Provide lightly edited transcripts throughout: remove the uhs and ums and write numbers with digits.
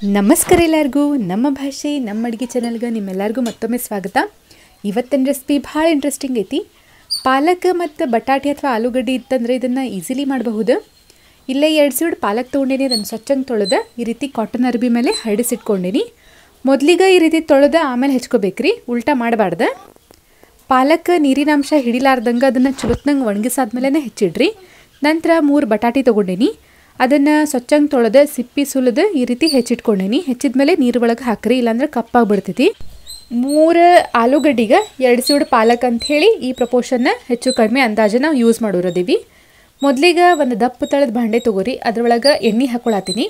ನಮಸ್ಕಾರ ಎಲ್ಲರಿಗೂ ನಮ್ಮ ಭಾಷೆ ನಮ್ಮ ಅಡುಗೆ ಚಾನಲ್ಗೆ ನಿಮ್ಮೆಲ್ಲರಿಗೂ ಮತ್ತೊಮ್ಮೆ ಸ್ವಾಗತ. ಇವತ್ತಿನ ರೆಸಿಪಿ ಭಾಳ ಇಂಟ್ರೆಸ್ಟಿಂಗ್ ಐತಿ. ಪಾಲಕ್ ಮತ್ತು ಬಟಾಟೆ ಅಥವಾ ಆಲೂಗಡ್ಡೆ ಇತ್ತಂದರೆ ಇದನ್ನು ಈಸಿಲಿ ಮಾಡಬಹುದು. ಇಲ್ಲೇ 2 ಸೀಡ್ ಪಾಲಕ್ ತೊಗೊಂಡೇನಿ, ಅದನ್ನು ಸ್ವಚ್ಛಂಗೆ ತೊಳೆದು ಈ ರೀತಿ ಕಾಟನ್ ಅರ್ಬಿ ಮೇಲೆ ಹರಡಿಸಿಟ್ಕೊಂಡೇನಿ. ಮೊದಲಿಗೆ ಈ ರೀತಿ ತೊಳೆದು ಆಮೇಲೆ ಹೆಚ್ಕೋಬೇಕ್ರಿ, ಉಲ್ಟಾ ಮಾಡಬಾರ್ದು. ಪಾಲಕ್ ನೀರಿನಾಂಶ ಹಿಡಿಲಾರ್ದಂಗೆ ಅದನ್ನು ಚುಲುತ್ನಂಗೆ ಒಣಗಿಸಾದ್ಮೇಲೆ ಹೆಚ್ಚಿಡ್ರಿ. ನಂತರ 3 ಬಟಾಟೆ ತೊಗೊಂಡೇನಿ, ಅದನ್ನು ಸ್ವಚ್ಛಂಗೆ ತೊಳೆದು ಸಿಪ್ಪಿ ಸುಲಿದು ಈ ರೀತಿ ಹೆಚ್ಚಿಟ್ಕೊಂಡೇನಿ. ಹೆಚ್ಚಿದ್ಮೇಲೆ ನೀರು ಒಳಗೆ ಹಾಕ್ರಿ, ಇಲ್ಲಾಂದ್ರೆ ಕಪ್ಪಾಗ್ಬಿಡ್ತೈತಿ. 3 ಆಲೂಗಡ್ಡಿಗೆ 2 ಸೀಡ್ ಪಾಲಕ್ ಅಂಥೇಳಿ ಈ ಪ್ರಪೋರ್ಷನ್ನ ಹೆಚ್ಚು ಕಡಿಮೆ ಅಂದಾಜು ನಾವು ಯೂಸ್ ಮಾಡೋರದೀವಿ. ಮೊದಲಿಗೆ ಒಂದು ದಪ್ಪ ತಳದ ಭಾಂಡೆ ತೊಗೋರಿ, ಅದ್ರೊಳಗೆ ಎಣ್ಣೆ ಹಾಕ್ಕೊಳತ್ತೀನಿ.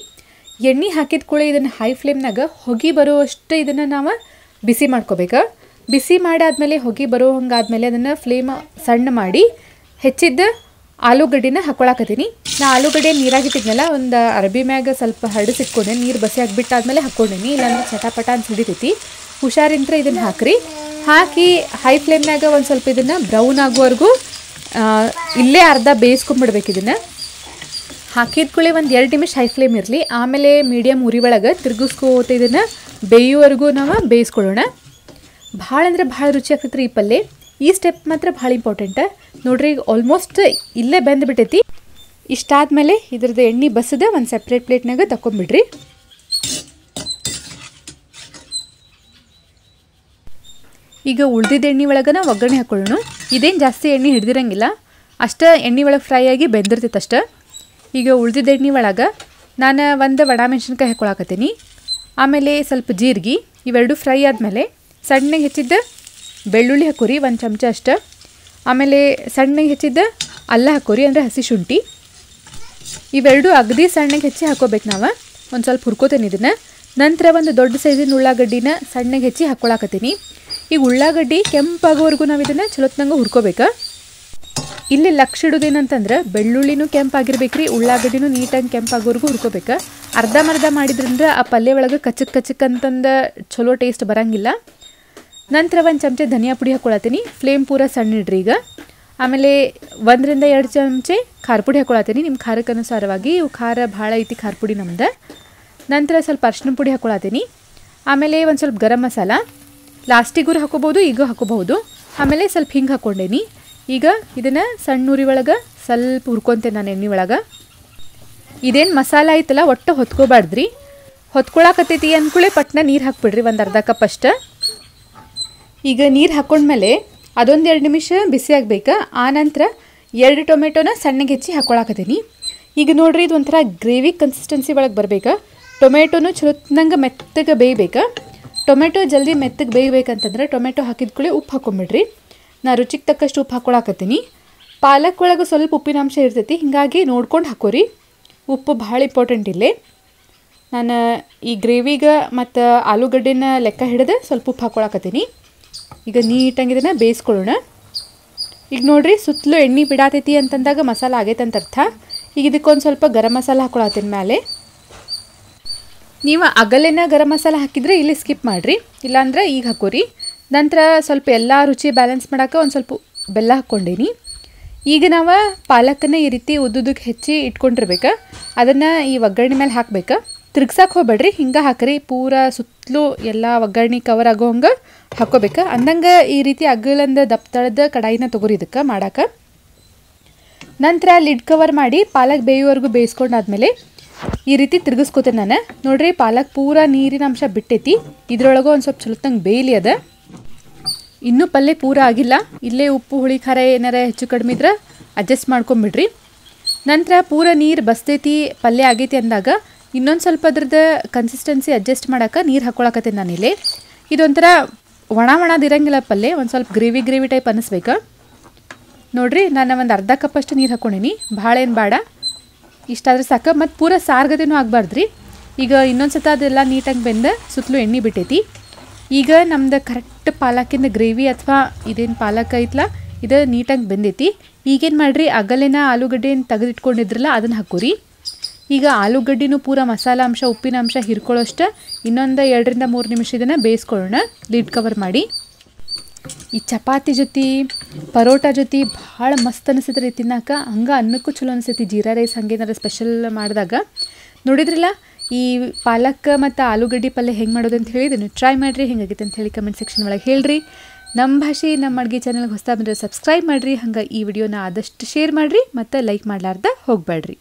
ಎಣ್ಣೆ ಹಾಕಿದ ಕೂಡ ಇದನ್ನು ಹೈ ಫ್ಲೇಮ್ನಾಗ ಹೊಗೆ ಬರುವಷ್ಟು ಇದನ್ನು ನಾವು ಬಿಸಿ ಮಾಡ್ಕೋಬೇಕು. ಬಿಸಿ ಮಾಡಾದ್ಮೇಲೆ ಹೊಗೆ ಬರೋ ಹಂಗಾದ್ಮೇಲೆ ಅದನ್ನು ಫ್ಲೇಮ್ ಸಣ್ಣ ಮಾಡಿ ಹೆಚ್ಚಿದ್ದ ಆಲೂಗಡ್ಡಿನ ಹಾಕ್ಕೊಳಕತ್ತೀನಿ. ನಾ ಆಲೂಗಡ್ಡೆ ನೀರಾಗಿಟ್ಟಿದ್ನಲ್ಲ, ಒಂದು ಅರಬಿ ಮ್ಯಾಗ ಸ್ವಲ್ಪ ಹರಡಿಸಿಟ್ಕೊಂಡೆ, ನೀರು ಬಸಿ ಆಗಿಬಿಟ್ಟಾದ್ಮೇಲೆ ಹಾಕ್ಕೊಂಡೇನಿ, ಇಲ್ಲಾಂದ್ರೆ ಚಟಾಪಟ ಅಂತ ಹಿಡಿತೈತಿ. ಹುಷಾರಿಂತ್ರ ಇದನ್ನು ಹಾಕ್ರಿ. ಹಾಕಿ ಹೈ ಫ್ಲೇಮ್ನಾಗ ಒಂದು ಸ್ವಲ್ಪ ಇದನ್ನು ಬ್ರೌನ್ ಆಗೋವರೆಗೂ ಇಲ್ಲೇ ಅರ್ಧ ಬೇಯಿಸ್ಕೊಂಬಿಡ್ಬೇಕು. ಇದನ್ನು ಹಾಕಿದ ಕೂಡಲೇ ಒಂದು 2 ನಿಮಿಷ ಹೈ ಫ್ಲೇಮ್ ಇರಲಿ, ಆಮೇಲೆ ಮೀಡಿಯಮ್ ಉರಿ ಒಳಗೆ ತಿರುಗಿಸ್ಕೋತ ಇದನ್ನು ಬೇಯುವವರೆಗೂ ನಾವು ಬೇಯಿಸ್ಕೊಳ್ಳೋಣ. ಭಾಳ ಅಂದ್ರೆ ಭಾಳ ರುಚಿ ಆಗ್ತೈತ್ರಿ ಈ ಪಲ್ಯ. ಈ ಸ್ಟೆಪ್ ಮಾತ್ರ ಭಾಳ ಇಂಪಾರ್ಟೆಂಟ್ ನೋಡ್ರಿ. ಆಲ್ಮೋಸ್ಟ್ ಇಲ್ಲೇ ಬೆಂದ್ಬಿಟ್ಟೈತಿ. ಇಷ್ಟಾದ್ಮೇಲೆ ಇದ್ರದ್ದು ಎಣ್ಣೆ ಬಸದ ಒಂದು ಸೆಪ್ರೇಟ್ ಪ್ಲೇಟ್ನಾಗ ತಕೊಂಡ್ಬಿಡ್ರಿ. ಈಗ ಉಳ್ದಿದ್ದ ಎಣ್ಣೆ ಒಳಗೆ ನಾವು ಒಗ್ಗರಣೆ ಹಾಕೊಳ್ಳೋಣ. ಇದೇನು ಜಾಸ್ತಿ ಎಣ್ಣೆ ಹಿಡ್ದಿರಂಗಿಲ್ಲ, ಅಷ್ಟು ಎಣ್ಣೆ ಒಳಗೆ ಫ್ರೈ ಆಗಿ ಬೆಂದಿರ್ತೈತೆ ಅಷ್ಟೆ. ಈಗ ಉಳ್ದಿದ್ದ ಎಣ್ಣೆ ಒಳಗೆ ನಾನು ಒಂದು ಒಣಮೆಣ್ಸಿನ್ಕಾಯಿ ಹಾಕ್ಕೊಳಕತ್ತೀನಿ, ಆಮೇಲೆ ಸ್ವಲ್ಪ ಜೀರಿಗೆ. ಇವೆರಡು ಫ್ರೈ ಆದಮೇಲೆ ಸಣ್ಣಗೆ ಹೆಚ್ಚಿದ್ದ ಬೆಳ್ಳುಳ್ಳಿ ಹಾಕೋರಿ, 1 ಚಮಚ ಅಷ್ಟು. ಆಮೇಲೆ ಸಣ್ಣಗೆ ಹೆಚ್ಚಿದ್ದ ಅಲ್ಲ ಹಾಕೋರಿ, ಅಂದರೆ ಹಸಿ ಶುಂಠಿ. ಇವೆರಡು ಅಗದಿ ಸಣ್ಣಗೆ ಹೆಚ್ಚಿ ಹಾಕೋಬೇಕು ನಾವು. ಒಂದು ಸ್ವಲ್ಪ ಹುರ್ಕೋತೇನೆ ಇದನ್ನು. ನಂತರ ಒಂದು ದೊಡ್ಡ ಸೈಜಿನ ಉಳ್ಳಾಗಡ್ಡಿನ ಸಣ್ಣಗೆ ಹೆಚ್ಚಿ ಹಾಕ್ಕೊಳಕತ್ತೀನಿ. ಈಗ ಉಳ್ಳಾಗಡ್ಡಿ ಕೆಂಪಾಗೋವರೆಗೂ ನಾವು ಇದನ್ನು ಚಲೋತ್ನಂಗೆ ಹುರ್ಕೋಬೇಕು. ಇಲ್ಲಿ ಲಕ್ಷ ಇಡೋದೇನಂತಂದ್ರೆ ಬೆಳ್ಳುಳ್ಳಿನೂ ಕೆಂಪಾಗಿರ್ಬೇಕು ರೀ, ಉಳ್ಳಾಗಡ್ಡಿನೂ ನೀಟಾಗಿ ಕೆಂಪಾಗೋವರೆಗೂ ಹುರ್ಕೋಬೇಕು. ಅರ್ಧಂಬರ್ಧ ಮಾಡಿದ್ರಿಂದ ಆ ಪಲ್ಯ ಒಳಗೆ ಕಚ್ಚಕ್ ಅಂತಂದು ಚಲೋ ಟೇಸ್ಟ್ ಬರೋಂಗಿಲ್ಲ. ನಂತರ 1 ಚಮಚ ಧನಿಯಾ ಪುಡಿ ಹಾಕ್ಕೊಳತ್ತೀನಿ. ಫ್ಲೇಮ್ ಪೂರ ಸಣ್ಣ ಇಡ್ರಿ ಈಗ. ಆಮೇಲೆ 1 ರಿಂದ 2 ಚಮಚೆ ಖಾರ ಪುಡಿ ಹಾಕ್ಕೊಳತ್ತೀನಿ, ನಿಮ್ಮ ಖಾರಕ್ಕೆ ಅನುಸಾರವಾಗಿ. ಇವು ಖಾರ ಭಾಳ ಐತಿ ಖಾರ ಪುಡಿ ನಮ್ದು. ನಂತರ ಸ್ವಲ್ಪ ಅರಿಶಿನ ಪುಡಿ ಹಾಕ್ಕೊಳತ್ತೀನಿ. ಆಮೇಲೆ ಒಂದು ಸ್ವಲ್ಪ ಗರಂ ಮಸಾಲ ಲಾಸ್ಟಿಗೂ ಹಾಕೋಬೋದು, ಈಗ ಹಾಕೋಬಹುದು. ಆಮೇಲೆ ಸ್ವಲ್ಪ ಹಿಂಗೆ ಹಾಕ್ಕೊಂಡೇನಿ. ಈಗ ಇದನ್ನು ಸಣ್ಣ ಉರಿ ಒಳಗೆ ಸ್ವಲ್ಪ ಹುರ್ಕೊತೇನೆ ನಾನು ಎಣ್ಣೆ ಒಳಗೆ. ಇದೇನು ಮಸಾಲ ಐತಲ್ಲ ಒಟ್ಟು ಹೊತ್ಕೋಬಾರ್ದ್ರಿ. ಹೊತ್ಕೊಳಕತ್ತೈತಿ ಅಂದ್ಕೂಳೆ ಪಟ್ನ ನೀರು ಹಾಕ್ಬಿಡ್ರಿ, ಒಂದು ಅರ್ಧ ಕಪ್ ಅಷ್ಟು. ಈಗ ನೀರು ಹಾಕ್ಕೊಂಡ್ಮೇಲೆ ಅದೊಂದು 2 ನಿಮಿಷ ಬಿಸಿ ಆಗಬೇಕು. ಆನಂತರ 2 ಟೊಮೆಟೊನ ಸಣ್ಣಗೆ ಹೆಚ್ಚಿ ಹಾಕ್ಕೊಳಕತ್ತೀನಿ. ಈಗ ನೋಡ್ರಿ, ಇದು ಒಂಥರ ಗ್ರೇವಿ ಕನ್ಸಿಸ್ಟೆನ್ಸಿ ಒಳಗೆ ಬರಬೇಕು. ಟೊಮೆಟೊನು ಚಲೋತ್ನಂಗೆ ಮೆತ್ತಗೆ ಬೇಯಬೇಕು. ಟೊಮೆಟೊ ಜಲ್ದಿ ಮೆತ್ತಗೆ ಬೇಯಬೇಕಂತಂದ್ರೆ ಟೊಮೆಟೊ ಹಾಕಿದ ಕೂಡಲೇ ಉಪ್ಪು ಹಾಕ್ಕೊಂಬಿಡ್ರಿ. ನಾ ರುಚಿಗೆ ತಕ್ಕಷ್ಟು ಉಪ್ಪು ಹಾಕ್ಕೊಳಕತ್ತೀನಿ. ಪಾಲಕ್ ಒಳಗೆ ಸ್ವಲ್ಪ ಉಪ್ಪಿನಾಂಶ ಇರ್ತೈತಿ, ಹೀಗಾಗಿ ನೋಡ್ಕೊಂಡು ಹಾಕೋರಿ. ಉಪ್ಪು ಭಾಳ ಇಂಪಾರ್ಟೆಂಟ್ ಇಲ್ಲೇ. ನಾನು ಈ ಗ್ರೇವಿಗೆ ಮತ್ತು ಆಲೂಗಡ್ಡೆನ ಲೆಕ್ಕ ಹಿಡಿದು ಸ್ವಲ್ಪ ಉಪ್ಪು ಹಾಕ್ಕೊಳಕತ್ತೀನಿ. ಈಗ ನೀಟಾಗಿ ಇದನ್ನು ಬೇಯಿಸ್ಕೊಳ್ಳೋಣ. ಈಗ ನೋಡಿರಿ, ಸುತ್ತಲೂ ಎಣ್ಣೆ ಬಿಡಾತೈತಿ ಅಂತಂದಾಗ ಮಸಾಲ ಆಗೈತೆ ಅಂತ ಅರ್ಥ. ಈಗ ಇದಕ್ಕೊಂದು ಸ್ವಲ್ಪ ಗರಂ ಮಸಾಲ ಹಾಕ್ಕೊಳತ್ತೀನಿ ಮೇಲೆ. ನೀವು ಅಗಲೇನ ಗರಂ ಮಸಾಲ ಹಾಕಿದರೆ ಇಲ್ಲಿ ಸ್ಕಿಪ್ ಮಾಡಿರಿ, ಇಲ್ಲಾಂದ್ರೆ ಈಗ ಹಾಕೋರಿ. ನಂತರ ಸ್ವಲ್ಪ ಎಲ್ಲ ರುಚಿ ಬ್ಯಾಲೆನ್ಸ್ ಮಾಡೋಕೆ ಒಂದು ಸ್ವಲ್ಪ ಬೆಲ್ಲ ಹಾಕ್ಕೊಂಡೀನಿ. ಈಗ ನಾವು ಪಾಲಕನ್ನು ಈ ರೀತಿ ಉದ್ದುದಕ್ಕೆ ಹೆಚ್ಚಿ ಇಟ್ಕೊಂಡಿರ್ಬೇಕು. ಅದನ್ನು ಈ ಒಗ್ಗರಣೆ ಮೇಲೆ ಹಾಕ್ಬೇಕು. ತಿರ್ಗ್ಸಕ್ಕೆ ಹೋಗ್ಬೇಡ್ರಿ, ಹಿಂಗೆ ಹಾಕ್ರಿ. ಪೂರ ಸುತ್ತಲೂ ಎಲ್ಲ ಒಗ್ಗರಣೆ ಕವರ್ ಆಗೋ ಹಂಗೆ ಹಾಕ್ಕೋಬೇಕು. ಅಂದಂಗೆ ಈ ರೀತಿ ಅಗ್ಗಲಂದ ದಪ್ತಳದ ಕಡಾಯಿನ ತೊಗೊರಿ ಇದಕ್ಕೆ ಮಾಡೋಕೆ. ನಂತರ ಲಿಡ್ ಕವರ್ ಮಾಡಿ ಪಾಲಕ್ ಬೇಯುವವರೆಗೂ ಬೇಯಿಸ್ಕೊಂಡಾದ್ಮೇಲೆ ಈ ರೀತಿ ತಿರ್ಗಿಸ್ಕೋತೇನೆ ನಾನು. ನೋಡ್ರಿ, ಪಾಲಕ್ ಪೂರ ನೀರಿನ ಅಂಶ ಬಿಟ್ಟೈತಿ. ಇದ್ರೊಳಗೆ ಒಂದು ಸ್ವಲ್ಪ ಚಲೋತ್ತಂಗೆ ಬೇಯಲಿ ಅದ. ಇನ್ನೂ ಪಲ್ಯ ಪೂರ ಆಗಿಲ್ಲ. ಇಲ್ಲೇ ಉಪ್ಪು ಹುಳಿ ಖಾರ ಏನಾರ ಹೆಚ್ಚು ಕಡಿಮೆ ಇದ್ರೆ ಅಡ್ಜಸ್ಟ್ ಮಾಡ್ಕೊಂಬಿಡ್ರಿ. ನಂತರ ಪೂರ ನೀರು ಬಸ್ತೈತಿ, ಪಲ್ಯ ಆಗೈತಿ ಅಂದಾಗ ಇನ್ನೊಂದು ಸ್ವಲ್ಪ ಅದ್ರದ್ದು ಕನ್ಸಿಸ್ಟೆನ್ಸಿ ಅಡ್ಜಸ್ಟ್ ಮಾಡೋಕೆ ನೀರು ಹಾಕ್ಕೊಳಕತ್ತೀನಿ ನಾನಿಲ್ಲಿ. ಇದೊಂಥರ ಒಣದಿರಂಗಿಲ್ಲ ಪಲ್ಯ, ಒಂದು ಸ್ವಲ್ಪ ಗ್ರೇವಿ ಟೈಪ್ ಅನ್ನಿಸ್ಬೇಕು. ನೋಡಿರಿ, ನಾನು ಒಂದು ಅರ್ಧ ಕಪ್ ಅಷ್ಟು ನೀರು ಹಾಕ್ಕೊಂಡೀನಿ, ಭಾಳ ಏನು ಬೇಡ, ಇಷ್ಟಾದ್ರೆ ಸಾಕು. ಮತ್ತು ಪೂರ ಸಾರ್ಗದೇನೂ ಆಗಬಾರ್ದ್ರಿ. ಈಗ ಇನ್ನೊಂದು ಸತ ಅದೆಲ್ಲ ನೀಟಾಗಿ ಬೆಂದು ಸುತ್ತಲೂ ಎಣ್ಣೆ ಬಿಟ್ಟೈತಿ. ಈಗ ನಮ್ದು ಕರೆಕ್ಟ್ ಪಾಲಕಿಂದ ಗ್ರೇವಿ ಅಥವಾ ಇದೇನು ಪಾಲಕ್ ಐತಲ್ಲ ಇದು ನೀಟಾಗಿ ಬೆಂದೈತಿ. ಈಗೇನು ಮಾಡಿರಿ, ಅಗಲೇನ ಆಲೂಗಡ್ಡೆನ ತೆಗೆದಿಟ್ಕೊಂಡಿದ್ರಲ್ಲ ಅದನ್ನು ಹಾಕೋರಿ. ಈಗ ಆಲೂಗಡ್ಡಿನೂ ಪೂರ ಮಸಾಲ ಅಂಶ ಉಪ್ಪಿನ ಅಂಶ ಹಿರ್ಕೊಳ್ಳೋಷ್ಟು ಇನ್ನೊಂದು 2 ರಿಂದ 3 ನಿಮಿಷ ಇದನ್ನು ಬೇಯಿಸ್ಕೊಳ್ಳೋಣ ಲಿಡ್ ಕವರ್ ಮಾಡಿ. ಈ ಚಪಾತಿ ಜೊತೆ ಪರೋಟ ಜೊತೆ ಭಾಳ ಮಸ್ತ್ ಅನಿಸ್ತೈತೆ ರೀ ತಿನ್ನಕ್ಕೆ. ಹಂಗೆ ಅನ್ನಕ್ಕೂ ಚಲೋ ಅನಿಸ್ತೈತಿ. ಜೀರಾ ರೈಸ್ ಹಂಗೇನಾರ ಸ್ಪೆಷಲ್ ಮಾಡಿದಾಗ ನೋಡಿದ್ರಲ್ಲ ಈ ಪಾಲಕ್ ಮತ್ತು ಆಲೂಗಡ್ಡೆ ಪಲ್ಯ ಹೆಂಗೆ ಮಾಡೋದು ಅಂತ ಹೇಳಿ ಇದನ್ನು ಟ್ರೈ ಮಾಡಿರಿ, ಹೆಂಗಾಗೈತೆ ಅಂತ ಹೇಳಿ ಕಮೆಂಟ್ ಸೆಕ್ಷನ್ ಒಳಗೆ ಹೇಳ್ರಿ. ನಮ್ಮ ಭಾಷೆ ನಮ್ಮ ಅಡುಗೆ ಚಾನಲ್ಗೆ ಹೊಸ ಬಂದರೆ ಸಬ್ಸ್ಕ್ರೈಬ್ ಮಾಡಿರಿ. ಹಂಗೆ ಈ ವಿಡಿಯೋನ ಆದಷ್ಟು ಶೇರ್ ಮಾಡಿರಿ ಮತ್ತು ಲೈಕ್ ಮಾಡಲಾರ್ದ ಹೋಗಬೇಡ್ರಿ.